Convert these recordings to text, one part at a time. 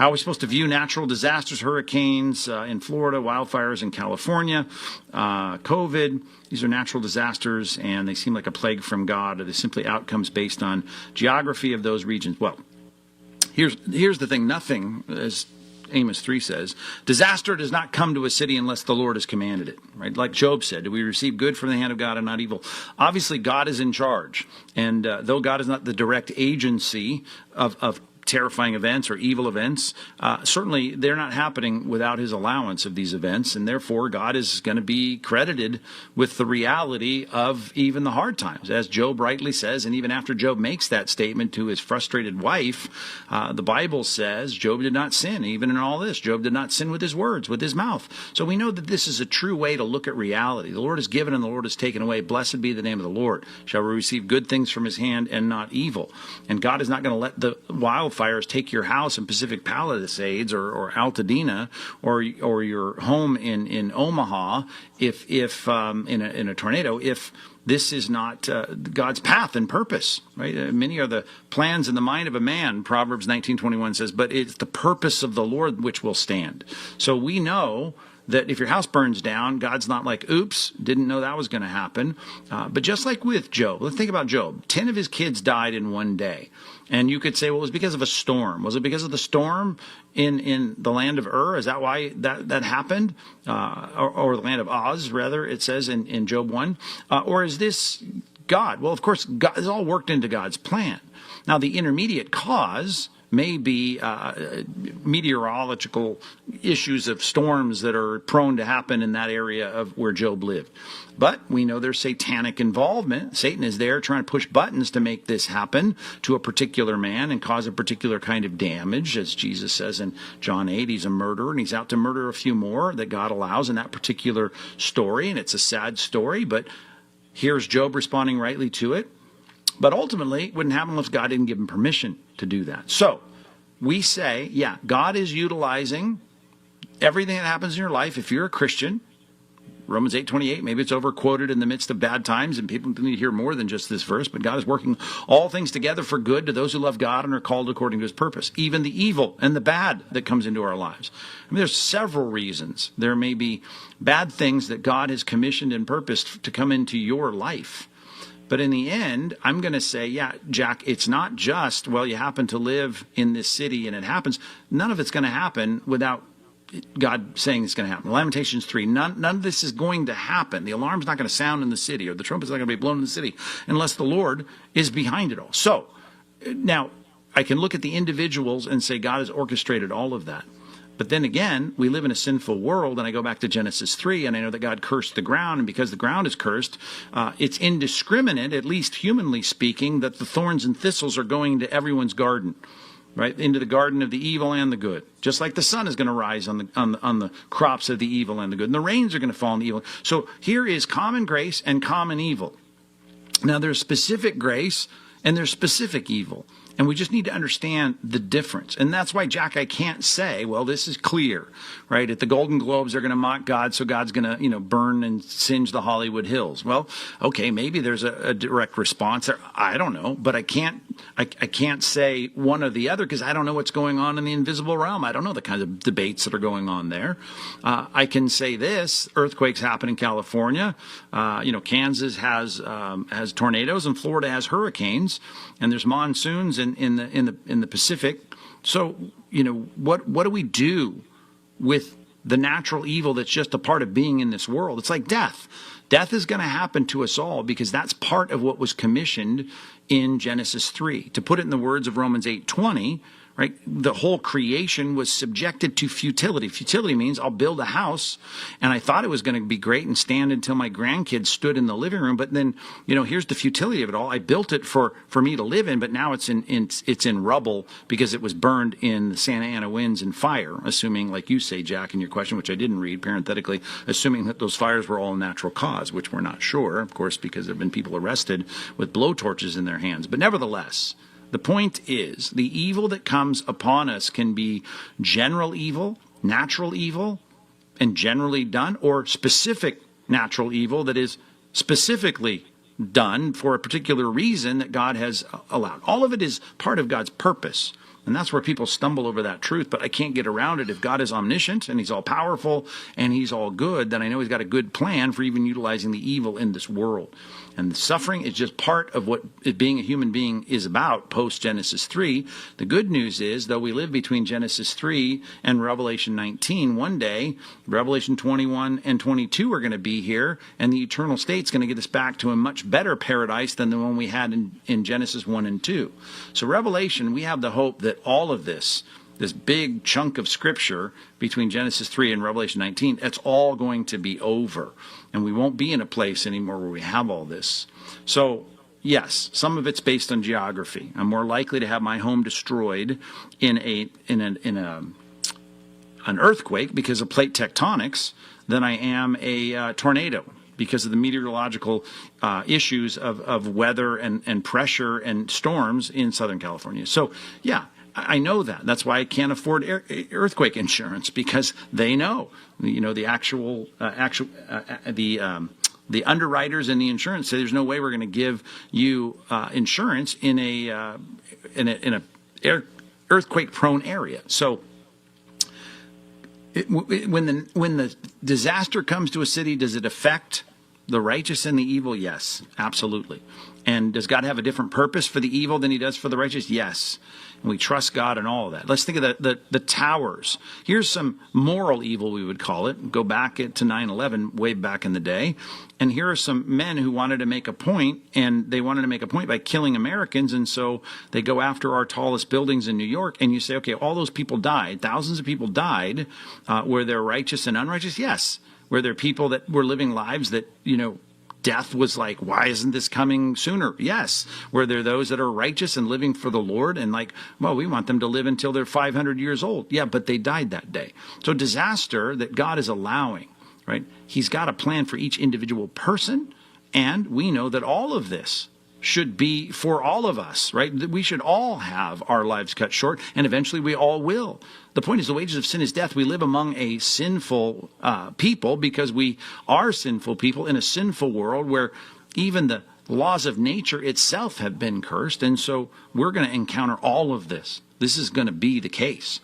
How are we supposed to view natural disasters, hurricanes in Florida, wildfires in California, COVID? These are natural disasters, and they seem like a plague from God, or they're simply outcomes based on geography of those regions. Well, here's the thing. Nothing, as Amos 3 says, disaster does not come to a city unless the Lord has commanded it, right? Like Job said, do we receive good from the hand of God and not evil? Obviously, God is in charge. And though God is not the direct agency of terrifying events or evil events, certainly they're not happening without his allowance of these events, and therefore God is going to be credited with the reality of even the hard times, as Job rightly says. And even after Job makes that statement to his frustrated wife, the Bible says Job did not sin. Even in all this, Job did not sin with his words, with his mouth. So we know that this is a true way to look at reality. The Lord has given and the Lord has taken away. Blessed be the name of the Lord. Shall we receive good things from his hand and not evil? And God is not going to let the wildfires take your house in Pacific Palisades or Altadena or your home in Omaha if in a tornado, if this is not God's path and purpose, right? Many are the plans in the mind of a man, Proverbs 19:21 says, but it's the purpose of the Lord which will stand. So we know that if your house burns down, God's not like, oops, didn't know that was going to happen. But just like with Job, let's think about Job. 10 of his kids died in one day. And you could say, well, it was because of a storm. Was it because of the storm in the land of Ur? Is that why that happened? Or the land of Oz, rather, it says in Job 1. Or is this God? Well, of course, God is all worked into God's plan. Now, the intermediate cause may be meteorological issues of storms that are prone to happen in that area of where Job lived. But we know there's satanic involvement. Satan is there trying to push buttons to make this happen to a particular man and cause a particular kind of damage. As Jesus says in John 8, he's a murderer, and he's out to murder a few more that God allows in that particular story. And it's a sad story, but here's Job responding rightly to it. But ultimately, it wouldn't happen unless God didn't give him permission to do that. So we say, yeah, God is utilizing everything that happens in your life. If you're a Christian, Romans 8:28, maybe it's overquoted in the midst of bad times, and people need to hear more than just this verse, but God is working all things together for good to those who love God and are called according to his purpose, even the evil and the bad that comes into our lives. I mean, there's several reasons. There may be bad things that God has commissioned and purposed to come into your life. But in the end, I'm going to say, yeah, Jack, it's not just, well, you happen to live in this city and it happens. None of it's going to happen without God saying it's going to happen. Lamentations 3, none of this is going to happen. The alarm's not going to sound in the city, or the trumpet's not going to be blown in the city unless the Lord is behind it all. So now I can look at the individuals and say God has orchestrated all of that. But then again, we live in a sinful world, and I go back to Genesis 3, and I know that God cursed the ground, and because the ground is cursed, it's indiscriminate, at least humanly speaking, that the thorns and thistles are going to everyone's garden, right, into the garden of the evil and the good. Just like the sun is going to rise on the crops of the evil and the good, and the rains are going to fall on the evil. So here is common grace and common evil. Now there's specific grace and there's specific evil. And we just need to understand the difference. And that's why, Jack, I can't say, well, this is clear, right? At the Golden Globes, they're going to mock God, so God's going to, burn and singe the Hollywood Hills. Well, okay, maybe there's a direct response there. I don't know, but I can't say one or the other because I don't know what's going on in the invisible realm. I don't know the kinds of debates that are going on there. I can say this: earthquakes happen in California. Kansas has tornadoes, and Florida has hurricanes, and there's monsoons in the Pacific. So, what do we do with the natural evil that's just a part of being in this world? It's like death. Death is going to happen to us all because that's part of what was commissioned in Genesis 3. To put it in the words of Romans 8:20, right? The whole creation was subjected to futility. Futility means I'll build a house, and I thought it was going to be great and stand until my grandkids stood in the living room. But then, here's the futility of it all. I built it for me to live in, but now it's in rubble because it was burned in the Santa Ana winds and fire. Assuming, like you say, Jack, in your question, which I didn't read parenthetically, assuming that those fires were all a natural cause, which we're not sure, of course, because there have been people arrested with blowtorches in their hands. But nevertheless, the point is, the evil that comes upon us can be general evil, natural evil, and generally done, or specific natural evil that is specifically done for a particular reason that God has allowed. All of it is part of God's purpose. And that's where people stumble over that truth, but I can't get around it. If God is omniscient and he's all powerful and he's all good, then I know he's got a good plan for even utilizing the evil in this world. And the suffering is just part of what being a human being is about post-Genesis 3. The good news is, though we live between Genesis 3 and Revelation 19, one day, Revelation 21 and 22 are going to be here, and the eternal state's going to get us back to a much better paradise than the one we had in Genesis 1 and 2. So Revelation, we have the hope that all of this big chunk of Scripture between Genesis 3 and Revelation 19, that's all going to be over. And we won't be in a place anymore where we have all this. So, yes, some of it's based on geography. I'm more likely to have my home destroyed in an earthquake because of plate tectonics than I am a tornado because of the meteorological issues of weather and pressure and storms in Southern California. So, yeah, I know that. That's why I can't afford earthquake insurance, because they know, the underwriters and the insurance say there's no way we're going to give you insurance in a earthquake-prone area. So when the disaster comes to a city, does it affect the righteous and the evil? Yes, absolutely. And does God have a different purpose for the evil than he does for the righteous? Yes. And we trust God in all of that. Let's think of the towers. Here's some moral evil, we would call it. Go back to 9/11, way back in the day. And here are some men who wanted to make a point, and they wanted to make a point by killing Americans, and so they go after our tallest buildings in New York, and you say, okay, all those people died, thousands of people died. Were there righteous and unrighteous? Yes. Were there people that were living lives that, death was like, why isn't this coming sooner? Yes. Were there those that are righteous and living for the Lord and like, well, we want them to live until they're 500 years old. Yeah, but they died that day. So disaster that God is allowing, right? He's got a plan for each individual person, and we know that all of this should be for all of us, right? We should all have our lives cut short, and eventually we all will. The point is, the wages of sin is death. We live among a sinful people because we are sinful people in a sinful world where even the laws of nature itself have been cursed, and so we're going to encounter all of this. This is going to be the case,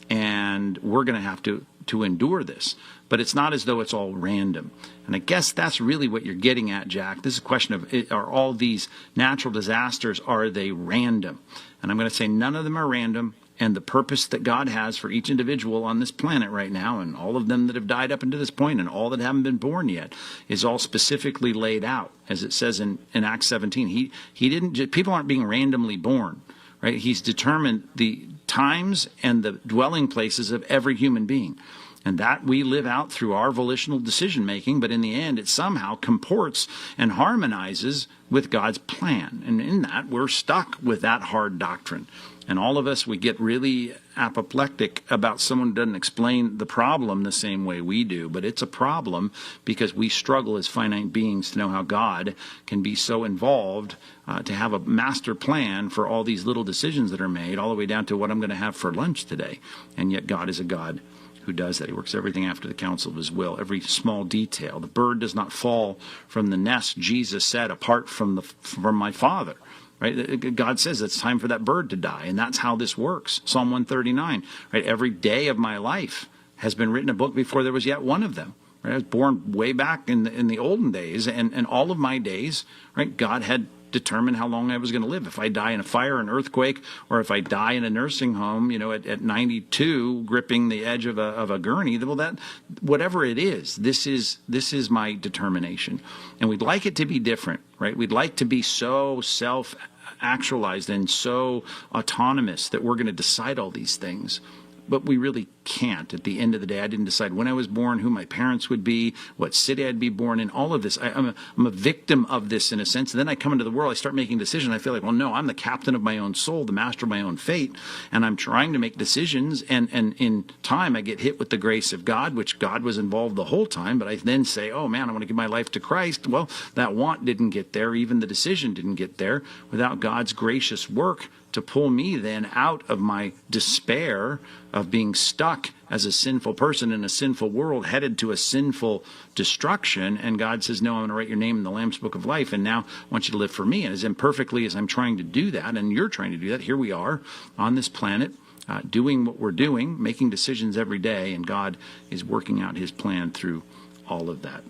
and we're going to have to endure this. But it's not as though it's all random. And I guess that's really what you're getting at, Jack. This is a question of, are all these natural disasters, are they random? And I'm going to say none of them are random. And the purpose that God has for each individual on this planet right now, and all of them that have died up until this point, and all that haven't been born yet, is all specifically laid out, as it says in Acts 17. He didn't. People aren't being randomly born, right? He's determined the times and the dwelling places of every human being. And that we live out through our volitional decision-making, but in the end, it somehow comports and harmonizes with God's plan. And in that, we're stuck with that hard doctrine. And all of us, we get really apoplectic about someone who doesn't explain the problem the same way we do. But it's a problem because we struggle as finite beings to know how God can be so involved, to have a master plan for all these little decisions that are made, all the way down to what I'm going to have for lunch today. And yet God is a God who does that. He works everything after the counsel of his will, every small detail. The bird does not fall from the nest, Jesus said, apart from my Father. Right? God says it's time for that bird to die, and that's how this works. Psalm 139. Right? Every day of my life has been written a book before there was yet one of them. Right? I was born way back in the olden days, and all of my days, right? God had determine how long I was going to live. If I die in a fire, an earthquake, or if I die in a nursing home, at 92, gripping the edge of a gurney, well, that whatever it is, this is my determination. And we'd like it to be different, right? We'd like to be so self-actualized and so autonomous that we're going to decide all these things. But we really can't. At the end of the day, I didn't decide when I was born, who my parents would be, what city I'd be born in, all of this. I'm a victim of this in a sense. And then I come into the world, I start making decisions. I feel like, well, no, I'm the captain of my own soul, the master of my own fate. And I'm trying to make decisions. And in time, I get hit with the grace of God, which God was involved the whole time. But I then say, oh, man, I want to give my life to Christ. Well, that want didn't get there. Even the decision didn't get there. Without God's gracious work, to pull me then out of my despair of being stuck as a sinful person in a sinful world headed to a sinful destruction. And God says, no, I'm going to write your name in the Lamb's Book of Life, and now I want you to live for me. And as imperfectly as I'm trying to do that, and you're trying to do that, here we are on this planet, doing what we're doing, making decisions every day, and God is working out his plan through all of that.